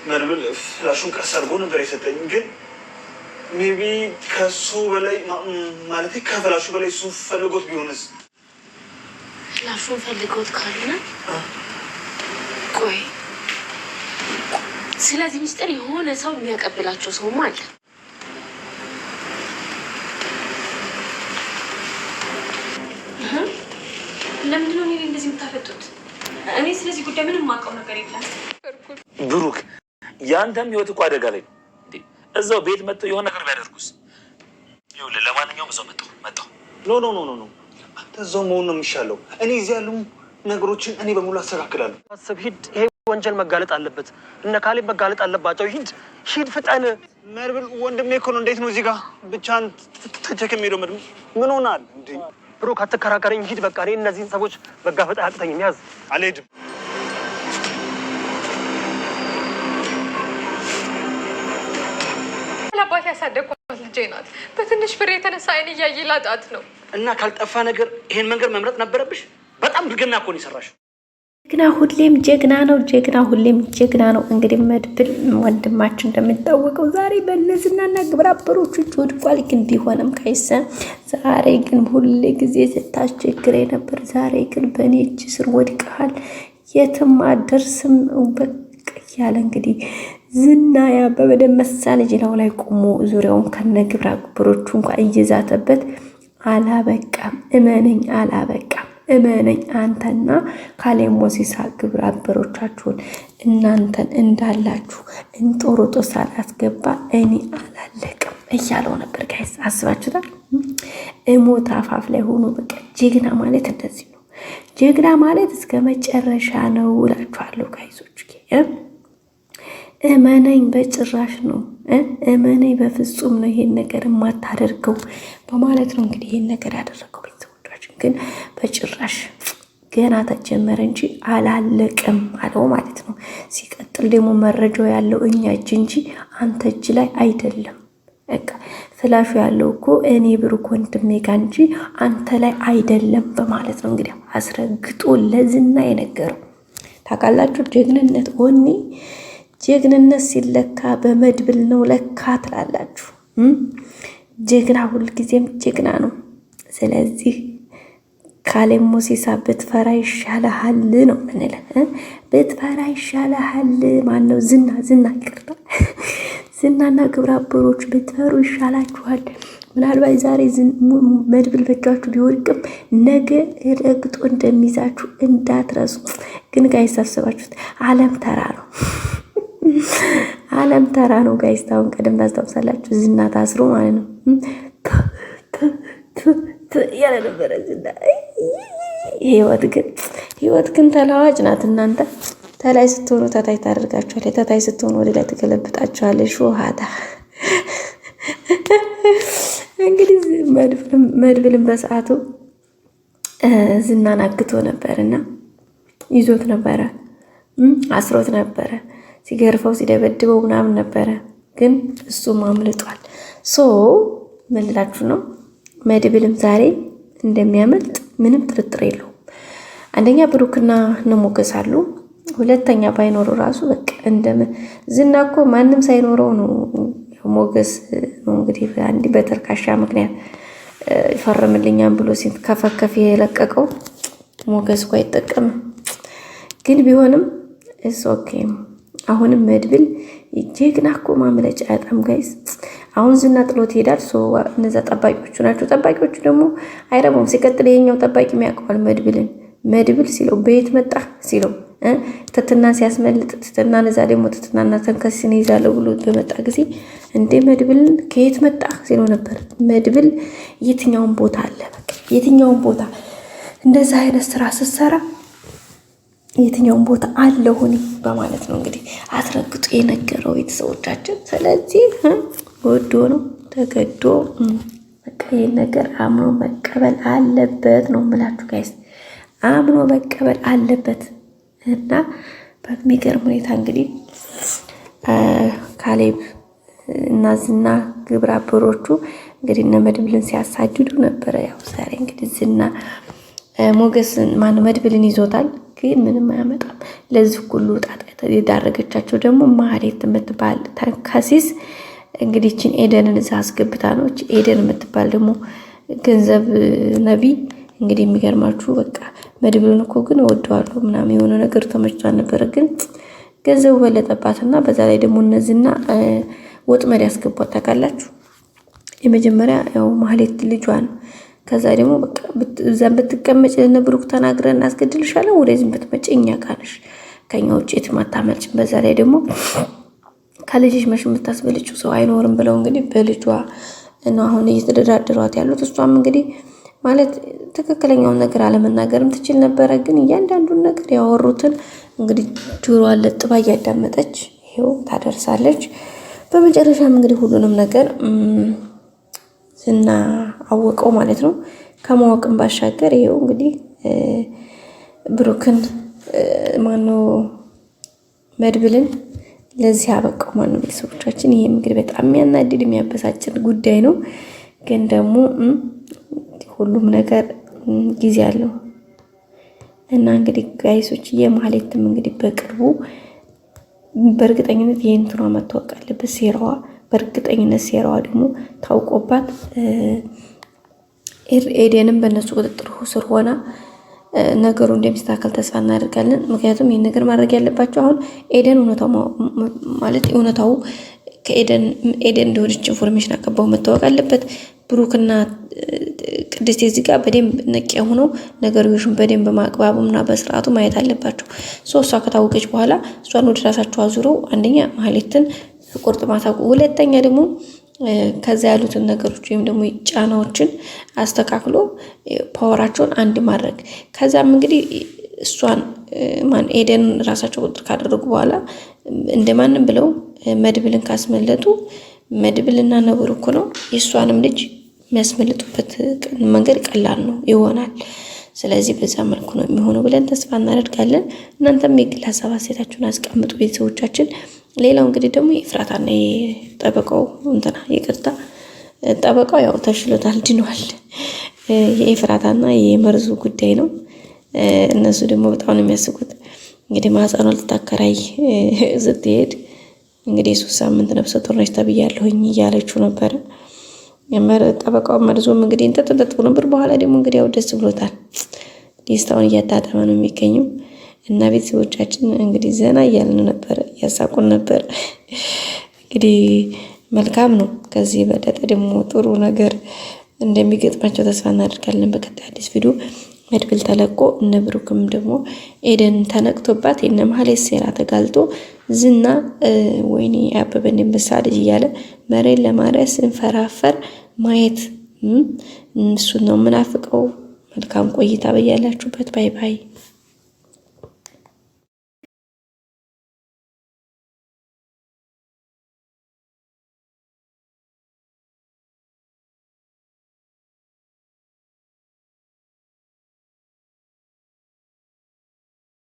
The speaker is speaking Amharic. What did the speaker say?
መድብል ፍላሹን ቀስ አድርጎ ነበር የሰጠኝ። ግን ሜቢ ከሱ በላይ ማለት ከፍላሹ በላይ እሱ ፈልጎት ቢሆንስ? ፍላሹን ፈልጎት ካልሆነ ቆይ፣ ስለዚህ ሚስጥር የሆነ ሰው የሚያቀብላቸው ሰውም አለ። ለምንድነው እኔ እንደዚህ የምታፈጡት? እኔ ስለዚህ ጉዳይ ምንም የማውቀው ነገር የለም። ብሩክ ያንተም ህይወት እኮ አደጋ ላይ ነው። እዛው ቤት መጥተው የሆነ ነገር ቢያደርጉስ? ይኸውልህ ለማንኛውም እዛው መጣሁ። ኖ አንተ እዛው መሆን ነው የሚሻለው። እኔ እዚህ ያሉ ነገሮችን እኔ በሙሉ አስተካክላለሁ። አስብ፣ ሂድ። ይሄ ወንጀል መጋለጥ አለበት። እነ ካሌብ መጋለጥ አለባቸው። ሂድ ፍጠን። መድብል ወንድሜ እኮ ነው። እንዴት ነው እዚህ ጋር ብቻህን ተቸክም ሄዶ መድብል ምን ሆናል እንዴ? ብሩክ አትከራከረኝ፣ ሂድ በቃ። እኔ እነዚህን ሰዎች መጋፈጥ አያቅተኝም። ያዝ። አልሄድም። አባት ያሳደግኳት ልጄ ናት። በትንሽ ፍሬ የተነሳ አይን እያየ ላጣት ነው። እና ካልጠፋ ነገር ይሄን መንገድ መምረጥ ነበረብሽ። በጣም ብልግና እኮ ነው የሰራሽው። ጀግና ሁሌም ጀግና ነው። ጀግና ሁሌም ጀግና ነው። እንግዲህ መድብል ወንድማችን እንደሚታወቀው ዛሬ በእነዚህና ግብረ አበሮቹ እጅ ወድቋል። ግን ቢሆንም ካይሰ ዛሬ ግን ሁሌ ጊዜ ስታስቸግረ ነበር። ዛሬ ግን በእኔ እጅ ስር ወድቀሃል፣ የትም አደርስም በቃ ያለ እንግዲህ ዝና ያበበ ደመሳ ልጅ ላይ ቆሞ ዙሪያውን ከነ ግብረ አበሮቹ እንኳን እየዛተበት አላበቃም። እመነኝ አላበቃም። እመነኝ አንተና ካሌብ ሞሲሳ ግብረ አበሮቻችሁን እናንተን እንዳላችሁ እንጦሮጦ ሳላስገባ እኔ አላለቅም እያለው ነበር። ጋይስ አስባችሁታል? እሞት አፋፍ ላይ ሆኖ በቃ ጀግና ማለት እንደዚህ ነው። ጀግና ማለት እስከ መጨረሻ ነው እላችኋለሁ ጋይሶች። እመነኝ በጭራሽ ነው። እመነኝ በፍጹም ነው ይሄን ነገር የማታደርገው በማለት ነው እንግዲህ ይሄን ነገር ያደረገው። ቤተሰቦቻችን ግን በጭራሽ ገና ተጀመረ እንጂ አላለቅም አለው ማለት ነው። ሲቀጥል ደግሞ መረጃው ያለው እኛ እጅ እንጂ አንተ እጅ ላይ አይደለም። በቃ ፍላሹ ያለው እኮ እኔ ብሩክ ወንድሜ ጋር እንጂ አንተ ላይ አይደለም በማለት ነው እንግዲህ አስረግጦ ለዝና የነገረው። ታውቃላችሁ ጀግንነት ወኔ ጀግንነት ሲለካ በመድብል ነው ለካ ትላላችሁ። ጀግና ሁልጊዜም ጀግና ነው። ስለዚህ ካሌብ ሞሲሳ ብትፈራ ይሻልሃል ነው ምንለ። ብትፈራ ይሻልሃል። ማነው? ዝና ይቅርታ፣ ዝናና ግብረ አበሮች ብትፈሩ ይሻላችኋል። ምናልባት ዛሬ መድብል በእጃችሁ ቢወድቅም ነገ ረግጦ እንደሚይዛችሁ እንዳትረሱ። ግን ጋይስ አስባችሁት ዓለም ተራ ነው። ዓለም ተራ ነው ጋይስ። ታውን ቀደም ታስታውሳላችሁ ዝና ታስሮ ማለት ነው ያለ ነበረ ዝና። ህይወት ግን ተለዋጭ ናት እናንተ። ተላይ ስትሆኑ ተታይ ታደርጋችኋለች፣ ተታይ ስትሆኑ ወደ ላይ ትገለብጣችኋለች። ሾሃታ እንግዲህ መድብልም በሰዓቱ ዝናን አግቶ ነበርና ይዞት ነበረ፣ አስሮት ነበረ፣ ሲገርፈው ሲደበድበው ምናምን ነበረ። ግን እሱም አምልጧል። ምን ልላችሁ ነው? መድብልም ዛሬ እንደሚያመልጥ ምንም ጥርጥር የለውም። አንደኛ ብሩክና ሞገስ አሉ። ሁለተኛ ባይኖሩ ራሱ በቃ ዝና እኮ ማንም ሳይኖረው ነው ሞገስ ነው እንግዲህ አንዲ በተርካሻ ምክንያት ይፈርምልኛል ብሎ ሲከፈከፍ የለቀቀው ሞገስ እኮ አይጠቀምም። ግን ቢሆንም ኦኬ። አሁንም መድብል ጀግና እኮ ማምለጫ ያጣም ጋይስ። አሁን ዝና ጥሎት ይሄዳል። እነዛ ጠባቂዎቹ ናቸው። ጠባቂዎቹ ደግሞ አይረቡም። ሲቀጥል የኛው ጠባቂ የሚያውቀዋል መድብል ሲለው በየት መጣ ሲለው ትትና ሲያስመልጥ ትትና ነዛ ደግሞ ትትናና ተንከስን ይዛለው ብሎ በመጣ ጊዜ እንደ መድብልን ከየት መጣ ሲለው ነበር። መድብል የትኛውን ቦታ አለ፣ በቃ የትኛውን ቦታ እንደዛ አይነት ስራ ስትሰራ የትኛውን ቦታ አለሁኝ በማለት ነው እንግዲህ አስረግጦ የነገረው ቤተሰቦቻችን። ስለዚህ ወዶ ነው ተገዶ በቃ ይሄን ነገር አምኖ መቀበል አለበት ነው የምላችሁ ጋይስ። አምኖ መቀበል አለበት እና በሚገርም ሁኔታ እንግዲህ ካሌብ እና ዝና ግብረ አበሮቹ እንግዲህ እነ መድብልን ሲያሳድዱ ነበረ። ያው ዛሬ እንግዲህ ዝና ሞገስን ማነው መድብልን ይዞታል፣ ግን ምንም አያመጣም። ለዚህ ሁሉ ጣጣ የዳረገቻቸው ደግሞ ማህሌት የምትባል ተንከሲስ እንግዲህ እችን ኤደንን እዛ አስገብታ ነው። ኤደን የምትባል ደግሞ ገንዘብ ነቢ እንግዲህ የሚገርማችሁ በቃ መድብልን እኮ ግን እወደዋለሁ ምናምን የሆነ ነገር ተመችቷል ነበረ፣ ግን ገንዘቡ በለጠባትና በዛ ላይ ደግሞ እነዚህና ወጥመድ ያስገቧት ታውቃላችሁ። የመጀመሪያ ያው ማህሌት ልጇን ከዛ ደግሞ በቃ እዛም ብትቀመጭ ለነብሩክ ተናግረን እናስገድልሻለን፣ ወደዚህም ብትመጪ እኛ ካለሽ ከኛ ውጭ የትም አታመልጭም። በዛ ላይ ደግሞ ከልጅሽ መሽ የምታስበልጭው ሰው አይኖርም ብለው እንግዲህ በልጇ ነው አሁን እየተደራደሯት ያሉት። እሷም እንግዲህ ማለት ትክክለኛውን ነገር አለመናገርም ትችል ነበረ፣ ግን እያንዳንዱን ነገር ያወሩትን እንግዲህ ጆሮዋን ለጥባ እያዳመጠች ይሄው ታደርሳለች። በመጨረሻም እንግዲህ ሁሉንም ነገር ዝና አወቀው ማለት ነው። ከማወቅም ባሻገር ይሄው እንግዲህ ብሩክን ማነው መድብልን ለዚህ አበቃው ማነው ቤተሰቦቻችን። ይሄም እንግዲህ በጣም የሚያናድድ የሚያበሳጭን ጉዳይ ነው፣ ግን ደግሞ ሁሉም ነገር ጊዜ አለው እና እንግዲህ ጋይሶች የማህሌትም እንግዲህ በቅርቡ በእርግጠኝነት የእንትኗ መታወቅ አለበት ሴራዋ። በእርግጠኝነት ሴራዋ ደግሞ ታውቆባት ኤደንም በእነሱ ቁጥጥር ስር ሆና ነገሩ እንደሚስተካከል ተስፋ እናደርጋለን። ምክንያቱም ይህን ነገር ማድረግ ያለባቸው አሁን ኤደን እውነታው ከኤደን እንደሆነች ኢንፎርሜሽን አቀባው መታወቅ አለበት። ብሩክና ቅድስት እዚህ ጋር በደንብ ነቂያ ሆነው ነገሮችን በደንብ በማቅባቡና በስርዓቱ ማየት አለባቸው። እሷ ከታወቀች በኋላ እሷን ወደ ራሳቸው አዙረው አንደኛ ማህሌትን ቁርጥ ማታውቁ፣ ሁለተኛ ደግሞ ከዛ ያሉትን ነገሮች ወይም ደግሞ ጫናዎችን አስተካክሎ ፓወራቸውን አንድ ማድረግ። ከዛም እንግዲህ እሷን ኤደን ራሳቸው ቁጥጥር ካደረጉ በኋላ እንደማንም ብለው መድብልን ካስመለጡ መድብልና ብሩክ ነው የእሷንም ልጅ የሚያስመልጡበት መንገድ ቀላል ነው ይሆናል። ስለዚህ በዛ መልኩ ነው የሚሆነው ብለን ተስፋ እናደርጋለን። እናንተም የግል ሀሳብ አስተያየታችሁን አስቀምጡ ቤተሰቦቻችን። ሌላው እንግዲህ ደግሞ የፍራታና የጠበቃው ይቅርታ ጠበቃው ያው ተሽሎታል፣ ድኗል። የፍራታና የመርዙ ጉዳይ ነው። እነሱ ደግሞ በጣም ነው የሚያስቁት። እንግዲህ ማህፀኗ ልታከራይ ስትሄድ እንግዲህ 3 ሳምንት ነፍሰ ጡር ነች ተብያለሁኝ እያለችው ነበረ። ጠበቃው መርዞም እንግዲህ እንጠጥ ነበር። በኋላ ደግሞ እንግዲህ ያው ደስ ብሎታል፣ ደስታውን እያጣጣመ ነው የሚገኘው። እና ቤተሰቦቻችን እንግዲህ ዘና እያልን ነበር፣ ያሳቁን ነበር። እንግዲህ መልካም ነው። ከዚህ በለጠ ደግሞ ጥሩ ነገር እንደሚገጥማቸው ተስፋ እናደርጋለን። በቀጣይ አዲስ ቪዲዮ መድብል ተለቆ እነ ብሩክም ደግሞ ኤደን ተነቅቶባት የነ ማህሌት ሴራ ተጋልጦ ዝና ወይኔ አበበ እንደምሳ ልጅ እያለ መሬት ለማርያም ስንፈራፈር ማየት እሱን ነው የምናፍቀው። መልካም ቆይታ በያላችሁበት። ባይ ባይ።